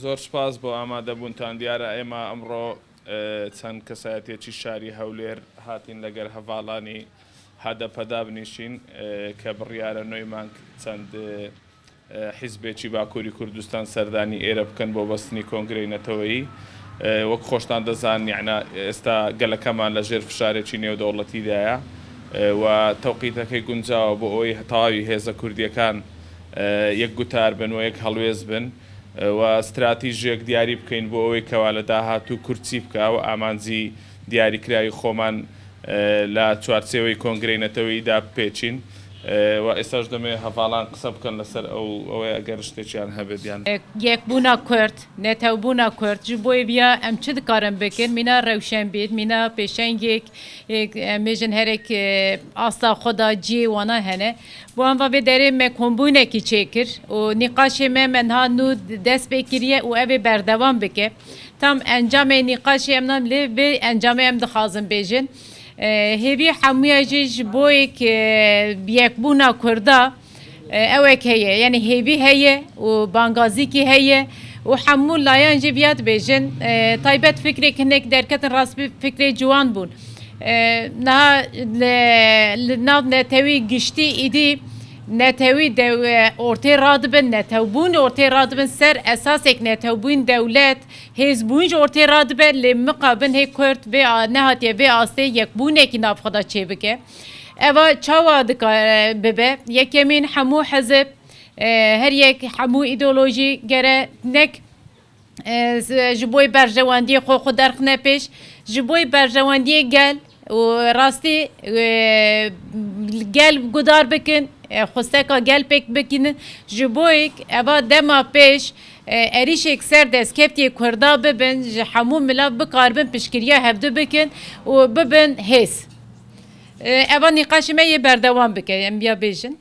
زۆر سپاس بۆ ئامادەبوونتان دیارە ئێمە ئەمڕۆ چەند کەسایەتێکی شاری هەولێر هاتین لەگەر هەڤاڵانی هەدەپەدا بنیشین کە بڕیارە نۆیمان چەند حیزبێکی باکووری کوردستان سەردانی ئێرە بکەن بۆ بەستنی کۆنگرەی نەتەوەیی وەک خۆشتان دەزان یعنە ئێستا گەلەکەمان لەژێر فشارێکی نێودەوڵەتیدایە و تەوقیتەکەی گونجاوە بۆ ئەوەی تەواوی هێزە کوردیەکان یەک گوتار بن و یەک هەڵوێز بن و استراتیژیەک دیاری بکەین بۆ ئەوەی کەوا لە داهاتوو کورچی بکە و ئامانجی دیاریکراوی خۆمان لە چوارچێوەی کۆنگرەی نەتەوەییدا بپێچین و ئێستاش دەمێ هەڤاڵان قسە بکەن لەسەر ئەوەی ئەگەر شتێکیان هەبێت یان یەکبوونا کورد نێتەوبوونا کورد ji بۆی بیا ئەم چ dikarin bikin mîna rewşen bêt mîna pêşengek mêjin herek asta xwe ciyê wana hene wan va vê derê me kombûnekî çêkir û nîqaşê me menha nû dest pê kiriye û ev ê berdewam bike tam encamê nîqaşê em nam lê vê encamê em dixwazin bêjin hêvî hemûya jî ji bo yekbûna Kurda ewek heye yani hêvî heye û bangazîkî heye û hemû layan jî viya dibêjin taybet fikrek hinek derketin rastbî fikrê ciwan bûn niha li nav netewî giştî îdî netewî ortê radibin netewbûn ortê radibin ser esasek netewbûn dewlet hêzbûn ji ortê radibe lê miqabin hê Kurd vê nehatiye vê astê yekbûnekî nav xwe da çêbike eva çawa bibe yekemîn hemû hezib her yek hemû îdeolojî gerenek ji bo berjewandiyê xwe derxine pêş ji bo berjewandiyê gel û rastî gel gudar bikin xwesteka gel pêk bikînin ji bo eva dema pêş êrişek ser destkeftiyê Kurda bibin ji hemû milav bikaribin piştgiriya hevdû bikin û bibin hêz eva nîqaşê me yê berdewam bike em biya bêjin